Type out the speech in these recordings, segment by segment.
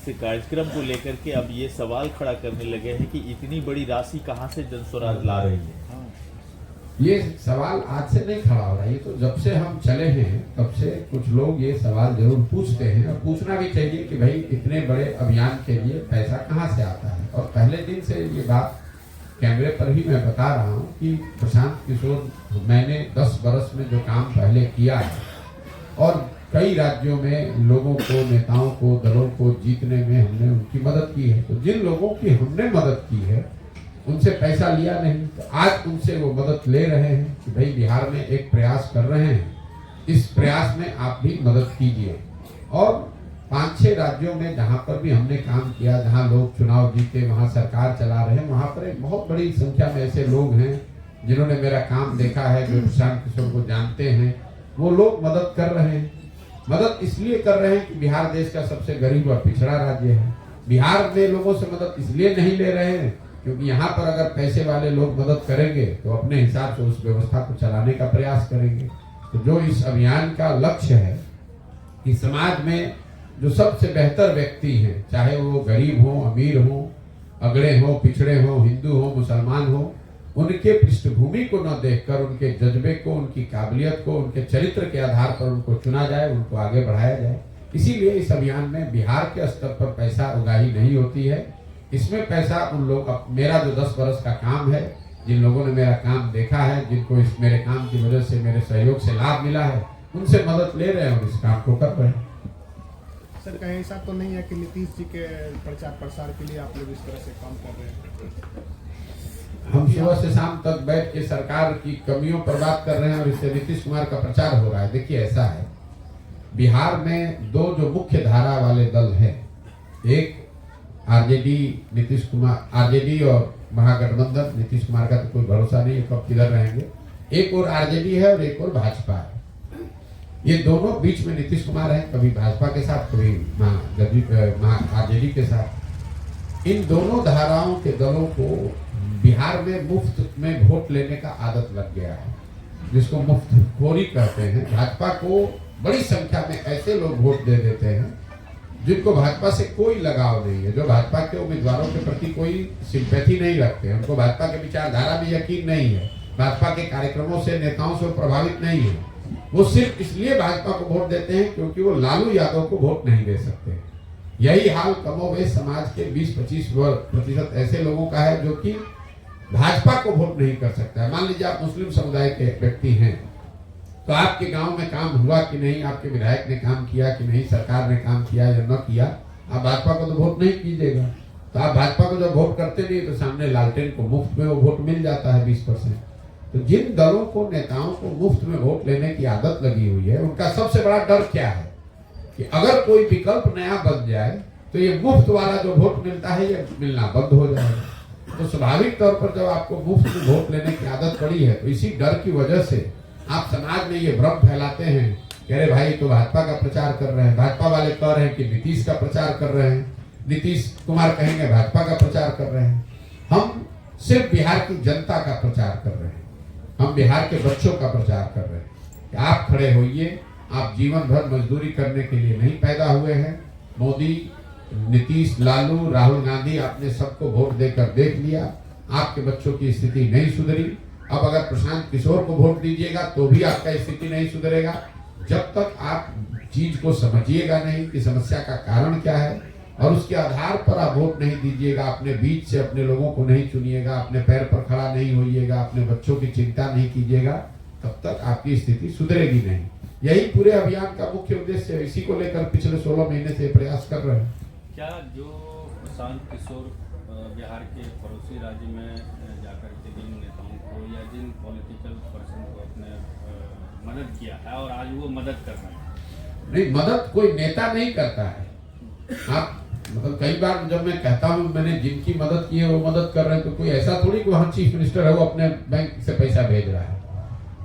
इस कार्यक्रम को लेकर के अब ये सवाल खड़ा करने लगे हैं कि इतनी बड़ी राशि कहां से जनस्वराज ला रही है। ये सवाल आज से नहीं खड़ा हो रहा है, ये तो जब से हम चले हैं तब से कुछ लोग ये सवाल जरूर पूछते हैं और पूछना भी चाहिए कि भाई इतने बड़े अभियान के लिए पैसा कहाँ से आता है। और पहले दिन से ये बात कैमरे पर ही मैं बता रहा हूँ कि प्रशांत किशोर, मैंने 10 बरस में जो काम पहले किया है और कई राज्यों में लोगों को, नेताओं को, दलों को जीतने में हमने उनकी मदद की है। तो जिन लोगों की हमने मदद की है उनसे पैसा लिया नहीं, तो आज उनसे वो मदद ले रहे हैं कि भाई बिहार में एक प्रयास कर रहे हैं, इस प्रयास में आप भी मदद कीजिए। और 5-6 राज्यों में जहाँ पर भी हमने काम किया, जहाँ लोग चुनाव जीते, वहाँ सरकार चला रहे हैं, वहाँ पर एक बहुत बड़ी संख्या में ऐसे लोग हैं जिन्होंने मेरा काम देखा है, जो प्रशांत किशोर को जानते हैं, वो लोग मदद कर रहे हैं। मदद इसलिए कर रहे हैं कि बिहार देश का सबसे गरीब और पिछड़ा राज्य है। बिहार में लोगों से मदद इसलिए नहीं ले रहे हैं क्योंकि यहाँ पर अगर पैसे वाले लोग मदद करेंगे तो अपने हिसाब से उस व्यवस्था को चलाने का प्रयास करेंगे। तो जो इस अभियान का लक्ष्य है कि समाज में जो सबसे बेहतर व्यक्ति हैं, चाहे वो गरीब हो, अमीर हो, अगड़े हो, पिछड़े हो, हिंदू हो, मुसलमान हो, उनके पृष्ठभूमि को न देखकर उनके जज्बे को, उनकी काबिलियत को, उनके चरित्र के आधार पर उनको चुना जाए, उनको आगे बढ़ाया जाए। इसीलिए इस अभियान में बिहार के स्तर पर पैसा उगाही नहीं होती है। इसमें पैसा उन लोग, मेरा जो 10 बरस का काम है, जिन लोगों ने मेरा काम देखा है, जिनको इस मेरे काम की वजह से, मेरे सहयोग से लाभ मिला है, उनसे मदद ले रहे हैं और इस काम को कर रहे हैं। सर, कहीं ऐसा तो नहीं है कि नीतीश जी के प्रचार प्रसार के लिए आप लोग इस तरह से काम कर रहे हैं? हम सुबह से शाम तक बैठ के सरकार की कमियों पर बात कर रहे हैं और इससे नीतीश कुमार का प्रचार हो रहा है। देखिए, ऐसा है, बिहार में 2 जो मुख्य धारा वाले दल हैं, एक आरजेडी, नीतीश कुमार, आरजेडी और महागठबंधन, नीतीश कुमार का तो कोई भरोसा नहीं है कब किधर रहेंगे। एक और आरजेडी है और एक और भाजपा है। ये दोनों बीच में नीतीश कुमार है, कभी भाजपा के साथ, कभी आरजेडी के साथ। इन दोनों धाराओं के दलों को बिहार में मुफ्त में वोट लेने का आदत लग गया है, जिसको मुफ्तखोरी कहते हैं। भाजपा को बड़ी संख्या में ऐसे लोग वोट दे देते हैं जिनको भाजपा से कोई लगाव नहीं है, जो भाजपा के उम्मीदवारों के प्रति कोई सिंपैथी नहीं रखते हैं, उनको भाजपा के विचारधारा में यकीन नहीं है, भाजपा के कार्यक्रमों से, नेताओं से प्रभावित नहीं है। वो सिर्फ इसलिए भाजपा को वोट देते हैं क्योंकि वो लालू यादव को वोट नहीं दे सकते। यही हाल कमोबेश समाज के 20-25% ऐसे लोगों का है जो कि भाजपा को वोट नहीं कर सकता है। मान लीजिए आप मुस्लिम समुदाय के व्यक्ति हैं, तो आपके गांव में काम हुआ कि नहीं, आपके विधायक ने काम किया कि नहीं, सरकार ने काम किया या न किया, आप भाजपा को तो वोट नहीं कीजिएगा। तो आप भाजपा को जब वोट करते नहीं तो सामने लालटेन को मुफ्त में वो वोट मिल जाता है 20%। तो जिन दलों को, नेताओं को मुफ्त में वोट लेने की आदत लगी हुई है, उनका सबसे बड़ा डर क्या है कि अगर कोई विकल्प नया बन जाए तो ये मुफ्त वाला जो वोट मिलता है ये मिलना बंद हो जाएगा। तो स्वाभाविक तौर पर जब आपको मुफ्त में वोट लेने की आदत पड़ी है तो इसी डर की वजह से आप समाज में ये भ्रम फैलाते हैं कि अरे भाई तो भाजपा का प्रचार कर रहे हैं, भाजपा वाले कह रहे हैं कि नीतीश का प्रचार कर रहे हैं, नीतीश कुमार कहेंगे भाजपा का प्रचार कर रहे हैं। हम सिर्फ बिहार की जनता का प्रचार कर रहे हैं, हम बिहार के बच्चों का प्रचार कर रहे हैं कि आप खड़े होइए, आप जीवन भर मजदूरी करने के लिए नहीं पैदा हुए हैं। मोदी, नीतीश, लालू, राहुल गांधी, आपने सबको वोट देकर देख लिया, आपके बच्चों की स्थिति नहीं सुधरी। अब अगर प्रशांत किशोर को वोट दीजिएगा तो भी आपका स्थिति नहीं सुधरेगा। जब तक आप चीज को समझिएगा नहीं कि समस्या का कारण क्या है और उसके आधार पर आप वोट नहीं दीजिएगा, अपने बीच से अपने लोगों को नहीं चुनिएगा, अपने पैर पर खड़ा नहीं होइएगा, अपने बच्चों की चिंता नहीं कीजिएगा, तब तक आपकी स्थिति सुधरेगी नहीं। यही पूरे अभियान का मुख्य उद्देश्य है। इसी को लेकर पिछले 16 महीने से प्रयास कर रहे हैं। क्या जो प्रशांत किशोर बिहार के पड़ोसी राज्य में जाकर के जिन नेताओं को या जिन पॉलिटिकल पर्सन को अपने मदद किया है और आज वो मदद कर रहे हैं? नहीं, मदद कोई नेता नहीं करता है। आप मतलब कई बार जब मैं कहता हूँ मैंने जिनकी मदद की है वो मदद कर रहे हैं, तो कोई ऐसा थोड़ी कि वहाँ चीफ मिनिस्टर है वो अपने बैंक से पैसा भेज रहा है।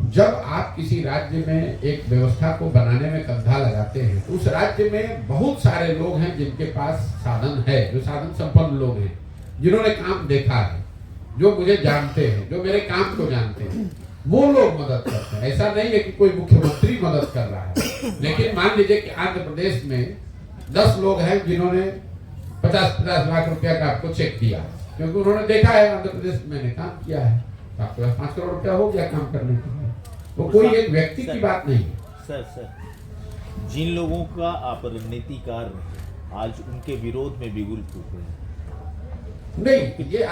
जब आप किसी राज्य में एक व्यवस्था को बनाने में कंधा लगाते हैं तो उस राज्य में बहुत सारे लोग हैं जिनके पास साधन है, जो साधन संपन्न लोग हैं, जिन्होंने काम देखा है, जो मुझे जानते हैं, जो मेरे काम को जानते हैं, वो लोग मदद करते हैं। ऐसा नहीं है कि कोई मुख्यमंत्री मदद कर रहा है, लेकिन मान लीजिए कि आंध्र प्रदेश में 10 लोग हैं जिन्होंने 50-50 लाख रुपया का आपको चेक दिया, क्योंकि उन्होंने देखा है आंध्र प्रदेश में मैंने काम किया है, तो आपके पास 5 करोड़ रुपया हो गया काम करने के लिए। वो कोई एक व्यक्ति की बात नहीं है। सर जिन लोगों का आप रणनीतिकार रहे, आज उनके विरोध में बिगुल फूक रहे हैं। नहीं, ये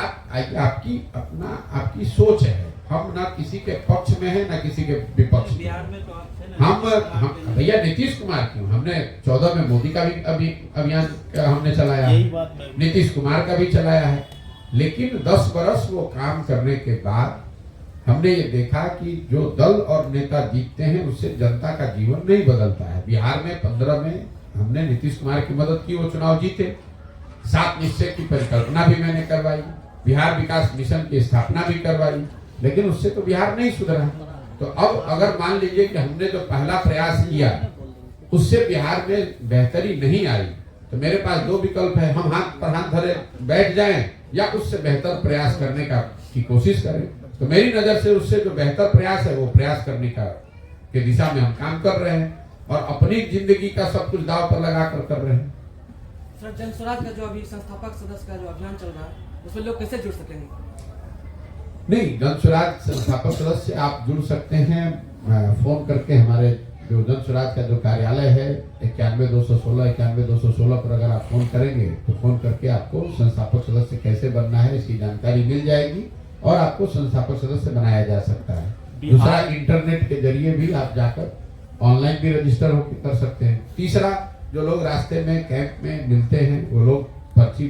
आपकी सोच है। हम ना किसी के पक्ष में है ना किसी के विपक्ष में। बिहार में तो आप थे ना, हम भैया नीतीश कुमार क्यों, हमने 14 में मोदी का भी अभी अभियान हमने चलाया यही है, बात मैं नीतीश कुमार का भी चलाया है, लेकिन 10 बरस वो काम करने के बाद हमने ये देखा कि जो दल और नेता जीतते हैं उससे जनता का जीवन नहीं बदलता है। बिहार में 15 में हमने नीतीश कुमार की मदद की, वो चुनाव जीते। 7 निश्चय की परिकल्पना भी मैंने करवाई, बिहार विकास मिशन की स्थापना भी करवाई, लेकिन उससे तो बिहार नहीं सुधरा। तो अब अगर मान लीजिए कि हमने जो पहला प्रयास किया उससे बिहार में बेहतरी नहीं आई, तो मेरे पास 2 विकल्प है, हम हाथ पर हाथ धरे बैठ जाएं या उससे बेहतर प्रयास करने की कोशिश करें। तो मेरी नजर से उससे जो बेहतर प्रयास है वो प्रयास करने के दिशा में हम काम कर रहे हैं और अपनी जिंदगी का सब कुछ दांव पर लगा कर रहे हैं। सर, जन स्वराज का जो अभी संस्थापक सदस्य का जो अभियान चल रहा है उसमें लोग कैसे जुड़ सकेंगे? नहीं, जन स्वराज संस्थापक सदस्य आप जुड़ सकते हैं फोन करके। हमारे जो जन स्वराज का जो कार्यालय है 91-216 पर अगर आप फोन करेंगे तो फोन करके आपको संस्थापक सदस्य कैसे बनना है इसकी जानकारी मिल जाएगी और आपको संस्थापक सदस्य बनाया जा सकता है। दूसरा, इंटरनेट के जरिए भी आप जाकर ऑनलाइन भी रजिस्टर होकर कर सकते हैं। तीसरा, जो लोग रास्ते में कैंप में मिलते हैं वो लोग पर्ची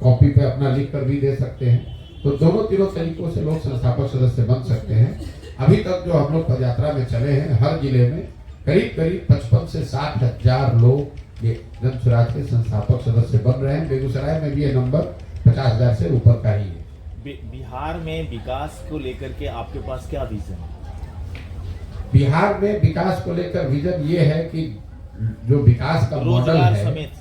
कॉपी पे अपना लिख कर भी दे सकते हैं। तो दोनों तीनों तरीकों से लोग संस्थापक सदस्य बन सकते हैं। अभी तक जो हम लोग पदयात्रा में चले हैं हर जिले में करीब 55 से 60 हजार लोग ये जन स्वराज के संस्थापक सदस्य बन रहे हैं। बेगूसराय में भी ये नंबर 50,000 से ऊपर का ही है। बिहार में विकास को लेकर के आपके पास क्या विजन है? बिहार में विकास को लेकर विजन ये है कि जो विकास का मॉडल है, समेत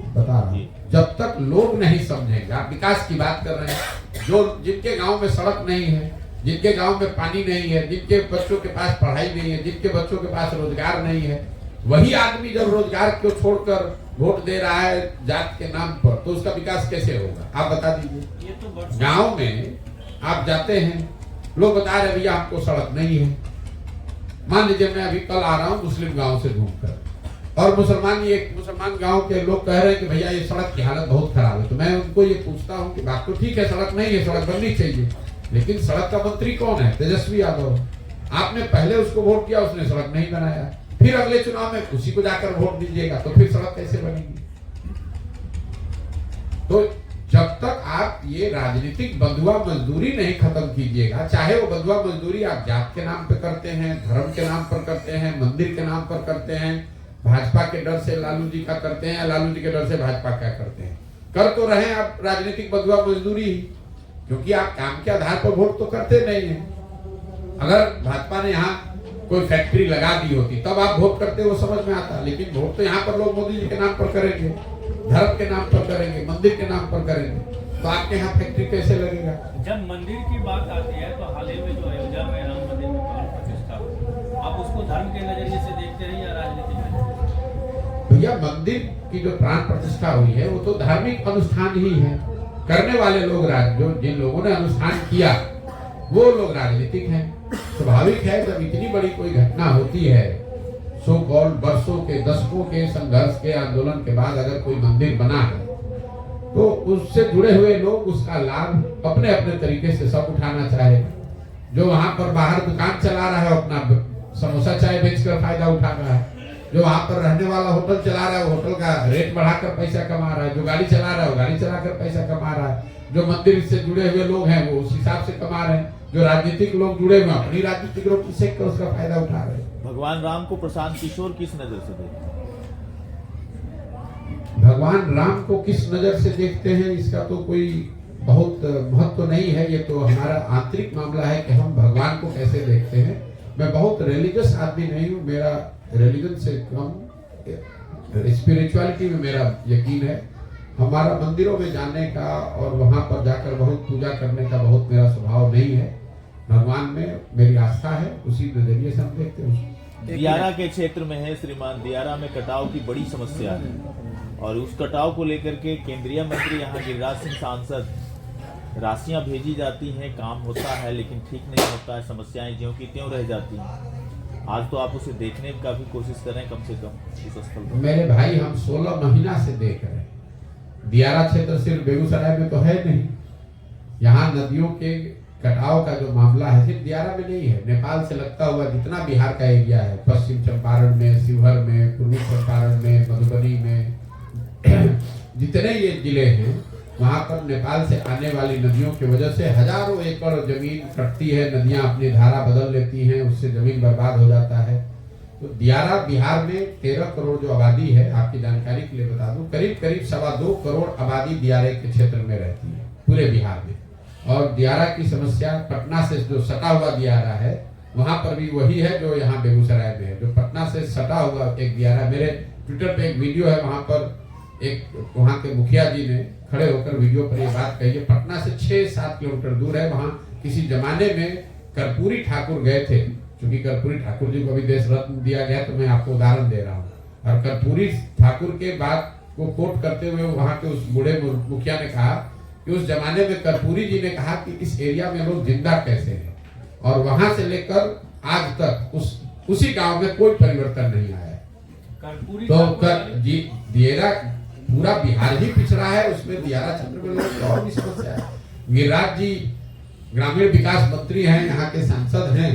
बता रहा हूँ, जब तक लोग नहीं समझेंगे, आप विकास की बात कर रहे हैं, जो जिनके गांव में सड़क नहीं है, जिनके गांव में पानी नहीं है, जिनके बच्चों के पास पढ़ाई नहीं है, जिनके बच्चों के पास रोजगार नहीं है, वही आदमी जब रोजगार को छोड़कर वोट दे रहा है जात के नाम पर, तो उसका विकास कैसे होगा? आप बता दीजिए। ये तो गांव में आप जाते हैं, लोग बता रहे भैया हमको सड़क नहीं है। मान लीजिए मैं अभी कल आ रहा हूँ मुस्लिम गांव से घूमकर और मुसलमान गांव के लोग कह रहे हैं कि भैया ये सड़क की हालत बहुत खराब है। तो मैं उनको ये पूछता हूँ कि बात तो ठीक है, सड़क नहीं है, सड़क बननी चाहिए, लेकिन सड़क का मंत्री कौन है? तेजस्वी यादव। आपने पहले उसको वोट किया, उसने सड़क नहीं बनाया, फिर अगले चुनाव में उसी को जाकर वोट दीजिएगा, तो फिर सड़क कैसे बनेगी? तो जब तक आप ये राजनीतिक बंधुआ मजदूरी नहीं खत्म कीजिएगा, चाहे वो बंधुआ मजदूरी आप जात के नाम पे करते हैं, धर्म के नाम पर करते हैं, मंदिर के नाम पर करते हैं, भाजपा के डर से लालू जी का करते हैं, लालू जी के डर से भाजपा क्या करते हैं, कर तो रहे आप राजनीतिक बंधुआ मजदूरी ही, क्योंकि आप काम के आधार पर वोट तो करते नहीं है। अगर भाजपा ने यहाँ कोई फैक्ट्री लगा दी होती तब आप वोट करते, वो समझ में आता, लेकिन वोट तो यहाँ पर लोग मोदी जी के नाम पर करेंगे, धर्म के नाम पर करेंगे, मंदिर के नाम पर करेंगे, तो आपके यहाँ फैक्ट्री कैसे लगेगा? जब मंदिर की बात आती है तो हाल ही में जो अयोध्या में राम मंदिर में प्राण प्रतिष्ठा हुई, आप उसको धर्म के नजरिए से देखते हैं या राजनीतिक नजरिए? भैया, मंदिर की जो प्राण प्रतिष्ठा हुई है वो तो धार्मिक अनुष्ठान ही है। करने वाले लोग जो जिन लोगों ने अनुष्ठान किया वो लोग राजनीतिक हैं। स्वाभाविक है जब इतनी बड़ी कोई घटना होती है, सो कॉल्ड वर्षों के दशकों के संघर्ष के आंदोलन के बाद अगर कोई मंदिर बना है तो उससे जुड़े हुए लोग उसका लाभ अपने अपने तरीके से सब उठाना चाहे। जो वहां पर बाहर दुकान चला रहा है अपना समोसा चाय बेचकर फायदा उठा रहा है, जो वहां पर रहने वाला होटल चला रहा है होटल का रेट बढ़ाकर पैसा कमा रहा है, जो गाड़ी चला रहा है वो गाड़ी चलाकर पैसा कमा रहा है, जो मंदिर से जुड़े हुए लोग हैं वो उस हिसाब से कमा रहे हैं, जो राजनीतिक लोग जुड़े हुए अपनी राजनीतिक रोटी सेक कर उसका फायदा उठा रहे हैं। भगवान राम को प्रशांत किशोर किस नजर से देखते हैं? भगवान राम को किस नजर से देखते हैं इसका तो कोई बहुत महत्व नहीं है। ये तो हमारा आंतरिक मामला है कि हम भगवान को कैसे देखते हैं। मैं बहुत रिलीजियस आदमी नहीं हूँ, मेरा रिलीजन से कम स्पिरिचुअलिटी में मेरा यकीन है। हमारा मंदिरों में जाने का और वहां पर जाकर बहुत पूजा करने का बहुत मेरा स्वभाव नहीं है। भगवान में मेरी आस्था है, उसी नजरिए से हम देखते हैं। दियारा के क्षेत्र में है श्रीमान, दियारा में कटाव की बड़ी समस्या है और उस कटाव को लेकर के केंद्रीय मंत्री यहाँ गिरिराज सिंह सांसद राशियां भेजी जाती हैं, काम होता है लेकिन ठीक नहीं होता है, समस्याएं ज्यों की त्यों रह जाती हैं। आज तो आप उसे देखने का भी कोशिश करें कम से कम इस स्थल पर। मेरे भाई हम 16 महीना से देख रहे हैं। दियारा क्षेत्र सिर्फ बेगूसराय में तो है नहीं, यहाँ नदियों के कटाव का जो मामला है सिर्फ दियारा में नहीं है, नेपाल से लगता हुआ जितना बिहार का एरिया है, पश्चिम चंपारण में, शिवहर में, पूर्वी चंपारण में, मधुबनी में, जितने ये जिले हैं वहां पर नेपाल से आने वाली नदियों की वजह से हजारों एकड़ जमीन कटती है, नदियां अपनी धारा बदल लेती हैं, उससे जमीन बर्बाद हो जाता है। तो दियारा बिहार में 13 करोड़ जो आबादी है, आपकी जानकारी के लिए बता दूं, करीब करीब 2.25 करोड़ आबादी दियारे के क्षेत्र में रहती है पूरे बिहार में। और दियारा की समस्या पटना से जो सटा हुआ दियारा है वहां पर भी वही है जो यहाँ बेगूसराय में है। जो पटना से सटा हुआ एक दियारा, मेरे ट्विटर पे एक वीडियो है, वहां पर एक वहां के मुखिया जी ने खड़े होकर वीडियो पर ये बात कही है। पटना से 6-7 किलोमीटर दूर है। वहां किसी जमाने में कर्पूरी ठाकुर गए थे, क्योंकि कर्पूरी ठाकुर जी को अभी देश रत्न दिया गया, तो मैं आपको उदाहरण दे रहा हूँ। और कर्पूरी ठाकुर के बात को कोट करते हुए वहां के उस बूढ़े मुखिया ने कहा कि उस जमाने में कर्पूरी जी ने कहा कि इस एरिया में लोग जिंदा कैसे हैं, और वहां से लेकर आज तक उसी गांव में कोई परिवर्तन नहीं आया। तो दियारा पूरा बिहार ही पिछड़ा है, उसमें दियारा क्षेत्र में लोग और भी समस्या है। गिरिराज जी ग्रामीण विकास मंत्री हैं, यहाँ के सांसद हैं।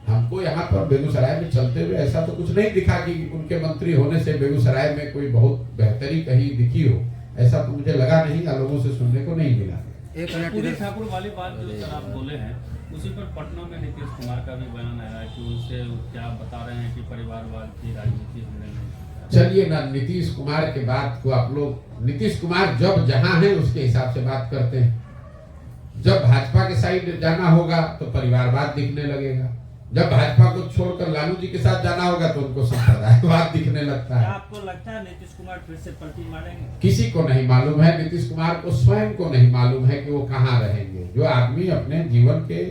हमको यहाँ पर बेगूसराय में चलते हुए ऐसा तो कुछ नहीं दिखा कि उनके मंत्री होने से बेगूसराय में कोई बहुत बेहतरी कहीं दिखी हो, ऐसा तो मुझे लगा नहीं, या लोगों से सुनने को नहीं मिला। कर्पूरी ठाकुर वाली बात जो सर आप बोले हैं, उसी पर पटना में नीतीश कुमार का भी बयान आया है कि उनसे क्या बता रहे हैं कि परिवारवाद की राजनीति हमने नहीं। चलिए ना, नीतीश कुमार के बात को आप लोग, नीतीश कुमार जब जहां है उसके हिसाब से बात करते हैं। जब भाजपा के साइड जाना होगा तो परिवारवाद दिखने लगेगा, जब भाजपा को छोड़कर लालू जी के साथ जाना होगा तो उनको संप्रदायवाद दिखने लगता है। आपको लगता है नीतीश कुमार फिर से पलटी मारेंगे? किसी को नहीं मालूम है, नीतीश कुमार को स्वयं को नहीं मालूम है कि वो कहाँ रहेंगे। जो आदमी अपने जीवन के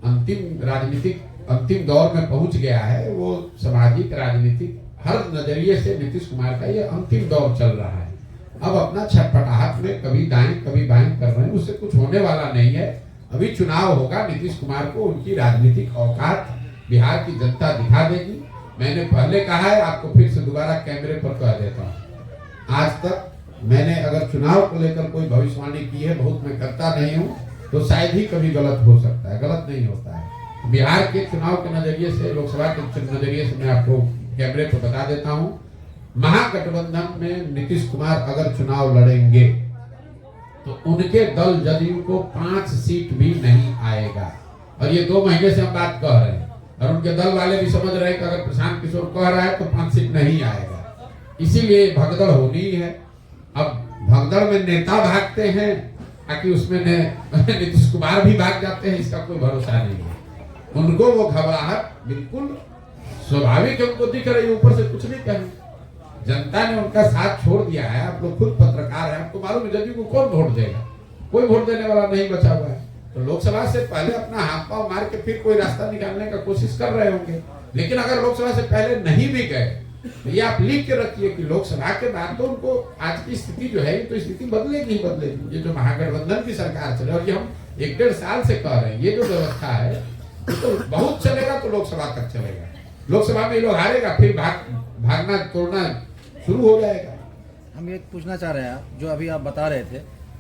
अंतिम दौर में पहुंच गया है, वो सामाजिक राजनीतिक हर नजरिए से नीतीश कुमार का ये अंतिम दौर चल रहा है। अब अपना छटपटाहट में कभी दाएं कभी बाएं कर रहे हैं, उससे कुछ होने वाला नहीं है। अभी चुनाव होगा, नीतीश कुमार को उनकी राजनीतिक औकात बिहार की जनता दिखा देगी। मैंने पहले कहा है, आपको फिर से दोबारा कैमरे पर कह देता हूँ, आज तक मैंने अगर चुनाव को लेकर कोई भविष्यवाणी की है, बहुत मैं करता नहीं हूँ, तो शायद ही कभी गलत हो सकता है, गलत नहीं होता है। बिहार के चुनाव के नजरिए से, लोकसभा के नजरिए से मैं आपको कैमरे पर बता देता हूं, महागठबंधन में नीतीश कुमार अगर चुनाव लड़ेंगे तो उनके दल जदयू को 5 सीट भी नहीं आएगा। और ये 2 महीने से हम बात कह रहे हैं, और उनके दल वाले भी समझ रहे हैं कि अगर प्रशांत किशोर कह रहा है तो 5 सीट नहीं आएगा। इसीलिए भगदड़ होनी है। अब भगदड़ में नेता भागते हैं, ताकि उसमें नीतीश कुमार भी भाग जाते हैं, इसका कोई भरोसा नहीं है। उनको वो घबराहट बिल्कुल स्वाभाविक है, उनको दिख रही है, ऊपर से कुछ नहीं कहें। जनता ने उनका साथ छोड़ दिया है। आप लोग खुद पत्रकार हैं, आपको मालूम है जदयू को कौन वोट देगा? कोई वोट देने वाला नहीं बचा हुआ है। तो लोकसभा से पहले अपना हाथ पांव मार के फिर कोई रास्ता निकालने का कोशिश कर रहे होंगे। लेकिन अगर लोकसभा से पहले नहीं भी गए तो ये आप लिख के रखिए कि लोकसभा के बाद तो उनको आज की स्थिति जो है, तो स्थिति बदलेगी ही बदलेगी। ये जो महागठबंधन की सरकार चले, और ये हम 1-1.5 साल से कह रहे हैं, ये जो व्यवस्था है तो बहुत चलेगा तो लोकसभा तक चलेगा। लोकसभा में लोग हारेगा, फिर भागना तोड़ना शुरू हो जाएगा। हम ये पूछना चाह रहे हैं, जो अभी आप बता रहे थे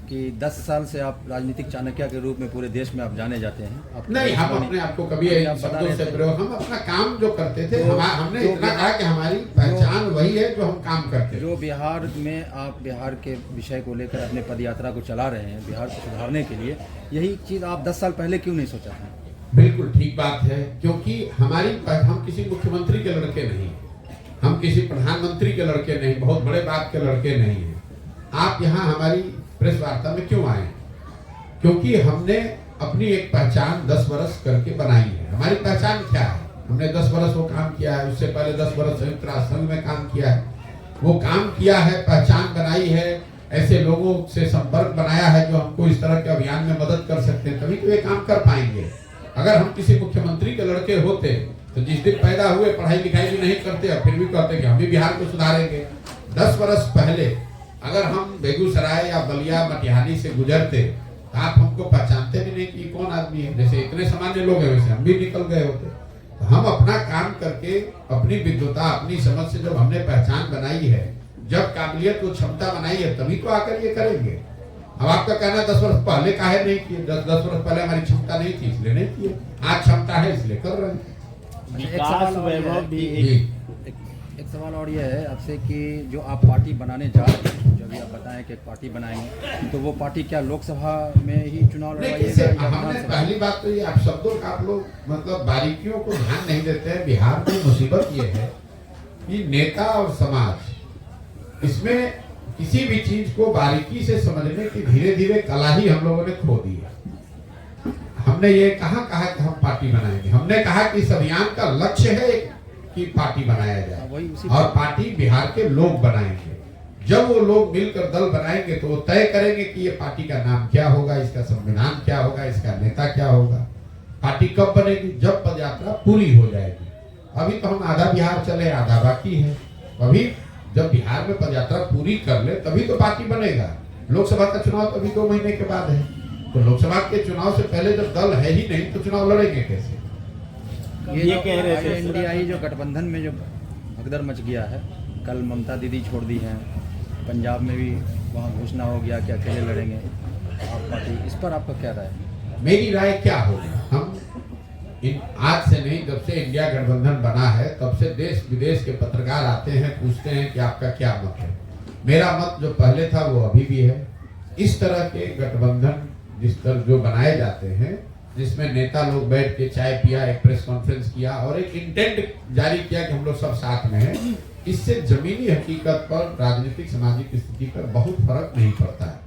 कि 10 साल से आप राजनीतिक चाणक्य के रूप में पूरे देश में आप जाने जाते हैं। नहीं, हम अपने आप को कभी शब्दों से प्रयोग, हम अपना काम जो करते थे, हमने इतना कहा कि हमारी पहचान वही है जो हम काम करते हैं। जो बिहार में आप बिहार के विषय को लेकर अपने पदयात्रा को चला रहे हैं, बिहार को सुधारने के लिए, यही चीज आप 10 साल पहले क्यों नहीं सोचा था? बिल्कुल ठीक बात है, क्योंकि हम किसी मुख्यमंत्री के लड़के नहीं, हम किसी प्रधानमंत्री के लड़के नहीं, बहुत बड़े बाप के लड़के नहीं हैं। आप यहाँ हमारी प्रेस वार्ता में क्यों आए? क्योंकि हमने अपनी एक पहचान 10 वर्ष करके बनाई है। हमारी पहचान क्या है? हमने 10 वर्ष वो काम किया है, उससे पहले 10 वर्ष संयुक्त राष्ट्र संघ में काम किया है। वो काम किया है, पहचान बनाई है, ऐसे लोगों से संपर्क बनाया है जो हमको इस तरह के अभियान में मदद कर सकते हैं, तभी तो ये काम कर पाएंगे। अगर हम किसी मुख्यमंत्री के लड़के होते तो जिस दिन पैदा हुए पढ़ाई लिखाई भी नहीं करते और फिर भी कहते कि हम भी बिहार को सुधारेंगे। 10 वर्ष पहले अगर हम बेगूसराय या बलिया मटिहानी से गुजरते तो आप हमको पहचानते भी नहीं कि कौन आदमी है। जैसे इतने सामान्य लोग हैं वैसे हम भी निकल गए होते। तो हम अपना काम करके अपनी विद्वता अपनी समझ से जब हमने पहचान बनाई है, जब काबिलियत को क्षमता बनाई है, तभी तो आकर ये करेंगे। अब आपका कहना 10 वर्ष पहले काहे नहीं किए? 10 वर्ष पहले हमारी क्षमता नहीं थी इसलिए नहीं किए, आज क्षमता है इसलिए कर रहे हैं। विकास वैभव भी एक सवाल और ये है आपसे कि जो आप पार्टी बनाने जा रहे हैं, जो अभी आप बताएं कि एक पार्टी बनाएंगे, तो वो पार्टी क्या लोकसभा में ही चुनाव लड़वाइएगा या हमने विधानसभा? पहली बात तो ये आप शब्दों का आप लोग मतलब बारीकियों को ध्यान नहीं देते हैं। बिहार में मुसीबत ये है कि नेता और समाज इसमें किसी भी चीज को बारीकी से समझने की धीरे धीरे कला ही हम लोगों ने खो दी है। हमने ये कहा कि हम पार्टी बनाएंगे, हमने कहा कि इस अभियान का लक्ष्य है कि पार्टी बनाया जाए और पार्टी बिहार के लोग बनाएंगे। जब वो लोग मिलकर दल बनाएंगे तो वो तय करेंगे कि ये पार्टी का नाम क्या होगा, इसका संविधान क्या होगा, इसका नेता क्या होगा। पार्टी कब बनेगी? जब पदयात्रा पूरी हो जाएगी। अभी तो हम आधा बिहार चले, आधा बाकी है। अभी जब बिहार में पदयात्रा पूरी कर ले तभी तो पार्टी बनेगा। लोकसभा का चुनाव तो अभी 2 महीने के बाद है, तो लोकसभा के चुनाव से पहले जब दल है ही नहीं तो चुनाव लड़ेंगे कैसे? ये कह रहे थे इंडियाई जो गठबंधन में जो भगदड़ मच गया है, कल ममता दीदी छोड़ दी हैं, पंजाब में भी वहाँ घोषणा हो गया कि अकेले लड़ेंगे आप पार्टी, इस पर आपका क्या राय है? मेरी राय क्या होगी? हम आज से नहीं, जब से इंडिया गठबंधन बना है तब से देश विदेश के पत्रकार आते हैं, पूछते हैं कि आपका क्या मत है। मेरा मत जो पहले था वो अभी भी है। इस तरह के गठबंधन जिस तरह जो बनाए जाते हैं, जिसमें नेता लोग बैठ के चाय पिया, एक प्रेस कॉन्फ्रेंस किया और एक इंटेंट जारी किया कि हम लोग सब साथ में हैं, इससे जमीनी हकीकत पर राजनीतिक सामाजिक स्थिति पर बहुत फर्क नहीं पड़ता है।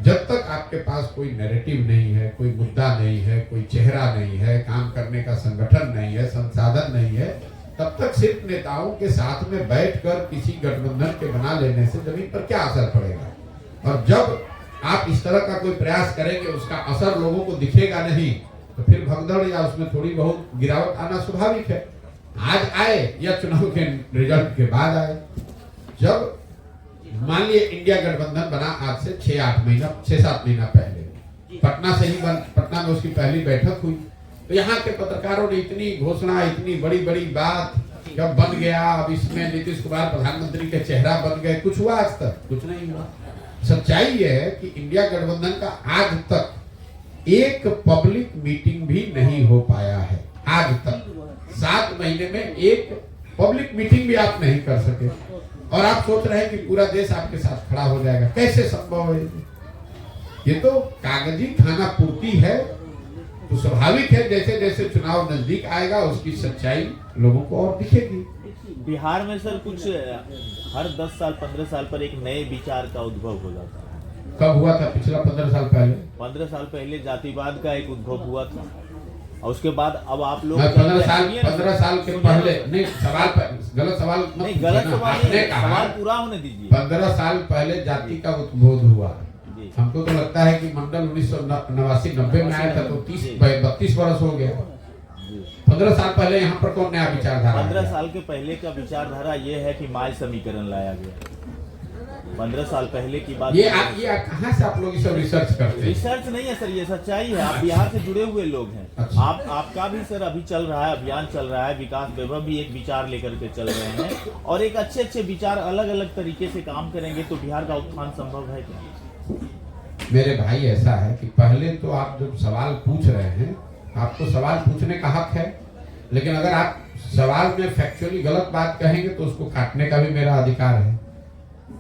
जब तक आपके पास कोई नैरेटिव नहीं है, कोई मुद्दा नहीं है, कोई चेहरा नहीं है, काम करने का संगठन नहीं है, संसाधन नहीं है, तब तक सिर्फ नेताओं के साथ में बैठकर किसी गठबंधन के बना लेने से जमीन पर क्या असर पड़ेगा। और जब आप इस तरह का कोई प्रयास करेंगे उसका असर लोगों को दिखेगा नहीं, तो फिर भगदड़ या उसमें थोड़ी बहुत गिरावट आना स्वाभाविक है। आज आए या चुनाव के रिजल्ट के बाद आए। जब मान लिए इंडिया गठबंधन बना आज से 6-7 महीना पहले, पटना से ही पटना में उसकी पहली बैठक हुई, तो यहाँ के पत्रकारों ने इतनी घोषणा, इतनी बड़ी बड़ी बात जब बन गया, अब इसमें नीतीश कुमार प्रधानमंत्री के चेहरा बन गए, कुछ हुआ? आज तक कुछ नहीं हुआ। सच्चाई यह है कि इंडिया गठबंधन का आज तक एक पब्लिक मीटिंग भी नहीं हो पाया है। आज तक 7 महीने में एक पब्लिक मीटिंग भी आप नहीं कर सके और आप सोच रहे हैं कि पूरा देश आपके साथ खड़ा हो जाएगा। कैसे संभव है? ये तो कागजी खाना पूर्ति है। तो स्वाभाविक है जैसे जैसे चुनाव नजदीक आएगा उसकी सच्चाई लोगों को और दिखेगी। बिहार में सर कुछ हर 10 साल 15 साल पर एक नए विचार का उद्भव हो जाता है। कब हुआ था? पिछला 15 साल पहले। 15 साल पहले जातिवाद का एक उद्भव हुआ था और उसके बाद अब आप लोग 15 साल के पहले नहीं, सवाल गलत सवाल मत नहीं, गलत सवाल आपने नहीं, कहा सवाल पूरा होने दीजिए। 15 साल पहले जाति का उद्भव हुआ। हमको तो लगता है कि मंडल 1989-90 में आया था तो 32 वर्ष हो गया। 15 साल पहले यहाँ पर कौन नया विचारधारा? 15 साल के पहले का विचारधारा ये है कि माय समीकरण लाया गया। 15 साल पहले की बात। ये कहाँ से आप लोग सब रिसर्च करते हैं? रिसर्च नहीं है सर, ये सच्चाई है। आप बिहार से जुड़े हुए लोग हैं। अच्छा। आपका भी सर अभी चल रहा है, अभियान चल रहा है। विकास वैभव भी एक विचार लेकर के चल रहे हैं और एक अच्छे विचार अलग अलग तरीके से काम करेंगे तो बिहार का उत्थान संभव है क्या? मेरे भाई ऐसा है कि पहले तो आप जब सवाल पूछ रहे हैं, आपको सवाल पूछने का हक है, लेकिन अगर आप सवाल में फैक्चुअली गलत बात कहेंगे तो उसको काटने का भी मेरा अधिकार है।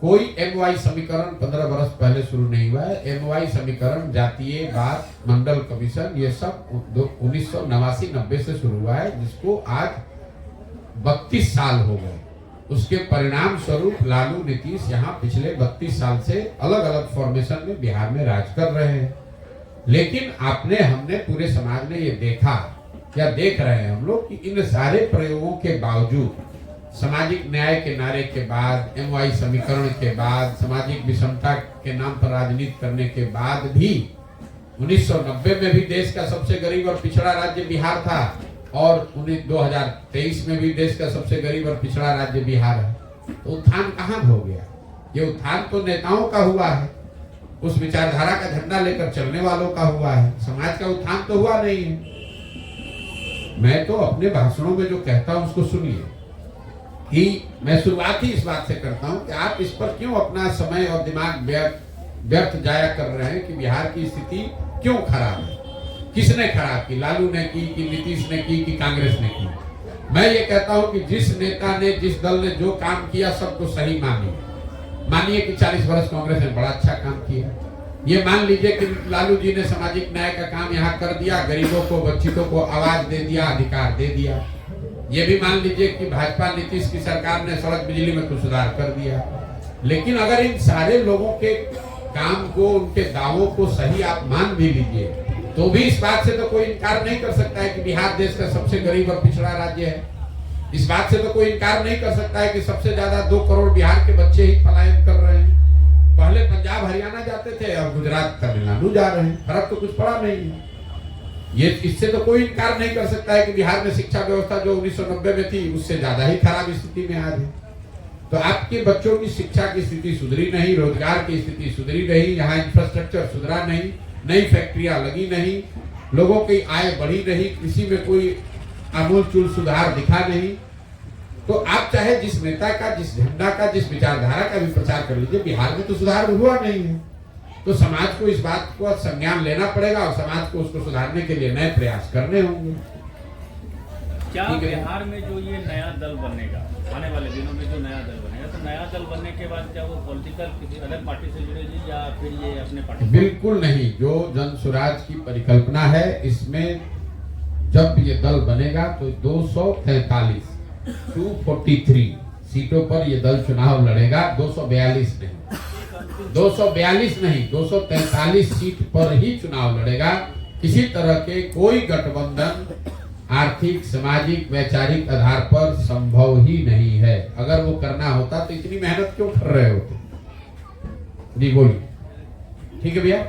कोई MY समीकरण 15 वर्ष पहले शुरू नहीं हुआ है। MY समीकरण, जातीय बात, मंडल कमीशन, ये सब 1989-90 से शुरू हुआ है, जिसको आज 32 साल हो गए। उसके परिणाम स्वरूप लालू नीतीश यहाँ पिछले 32 साल से अलग अलग फॉर्मेशन में बिहार में राज कर रहे हैं। लेकिन हमने पूरे समाज ने ये देखा, क्या देख रहे हैं हम लोग, कि इन सारे प्रयोगों के बावजूद, सामाजिक न्याय के नारे के बाद, MY समीकरण के बाद, सामाजिक विषमता के नाम पर राजनीति करने के बाद भी 1990 में भी देश का सबसे गरीब और पिछड़ा राज्य बिहार था और 2023 में भी देश का सबसे गरीब और पिछड़ा राज्य बिहार है। तो उत्थान कहाँ हो गया? ये उत्थान तो नेताओं का हुआ है, उस विचारधारा का झंडा लेकर चलने वालों का हुआ है, समाज का उत्थान तो हुआ नहीं है। मैं तो अपने भाषणों में जो कहता हूं उसको सुनिए कि मैं शुरुआत ही इस बात से करता हूं कि आप इस पर क्यों अपना समय और दिमाग व्यर्थ जाया कर रहे हैं कि बिहार की स्थिति क्यों खराब है, किसने खराब की, लालू ने की कि नीतीश ने की कि कांग्रेस ने की। मैं ये कहता हूं कि जिस नेता ने, जिस दल ने जो काम किया सबको सही मानिए कि 40 वर्ष कांग्रेस ने बड़ा अच्छा काम किया। ये मान लीजिए कि लालू जी ने सामाजिक न्याय का काम यहाँ कर दिया, गरीबों को, वंचितों को आवाज दे दिया, अधिकार दे दिया। ये भी मान लीजिए कि भाजपा नीतीश की सरकार ने सड़क बिजली में कुछ सुधार कर दिया। लेकिन अगर इन सारे लोगों के काम को, उनके दावों को सही आप मान भी लीजिए, तो भी इस बात से तो कोई इनकार नहीं कर सकता है कि बिहार देश का सबसे गरीब और पिछड़ा राज्य है। इस बात से तो कोई इनकार नहीं कर सकता है कि सबसे ज्यादा 2 करोड़ बिहार के बच्चे ही पलायन कर रहे हैं। पहले पंजाब हरियाणा जाते थे, अब गुजरात तमिलनाडु जा रहे हैं, फर्क तो कुछ पड़ा नहीं है। ये इससे तो कोई इनकार नहीं कर सकता है कि बिहार में शिक्षा व्यवस्था जो 1990 में थी उससे ज्यादा ही खराब स्थिति में आज है। तो आपके बच्चों की शिक्षा की स्थिति सुधरी नहीं, रोजगार की स्थिति सुधरी नहीं, यहाँ इंफ्रास्ट्रक्चर सुधरा नहीं, नई फैक्ट्रियां लगी नहीं, लोगों की आय बढ़ी नहीं, कृषि में कोई आमूलचूल सुधार दिखा नहीं। तो आप चाहे जिस नेता का, जिस झंडा का, जिस विचारधारा का भी प्रचार कर लीजिए, बिहार में तो सुधार हुआ नहीं है। तो समाज को इस बात को संज्ञान लेना पड़ेगा और समाज को उसको सुधारने के लिए नए प्रयास करने होंगे। क्या बिहार में जो ये नया दल बनेगा, आने वाले दिनों में जो नया दल बनेगा, तो नया दल बनने के बाद क्या वो पॉलिटिकल किसी अलग पार्टी से जुड़ेगी या फिर ये अपने पार्टी? बिल्कुल नहीं। जो जन स्वराज की परिकल्पना है, इसमें जब ये दल बनेगा तो 243 सीटों पर ये दल चुनाव लड़ेगा। 242 नहीं, 243 सीट पर ही चुनाव लड़ेगा। किसी तरह के कोई गठबंधन आर्थिक, सामाजिक, वैचारिक आधार पर संभव ही नहीं है। अगर वो करना होता तो इतनी मेहनत क्यों कर रहे होते? जी बोलिए। ठीक है भैया।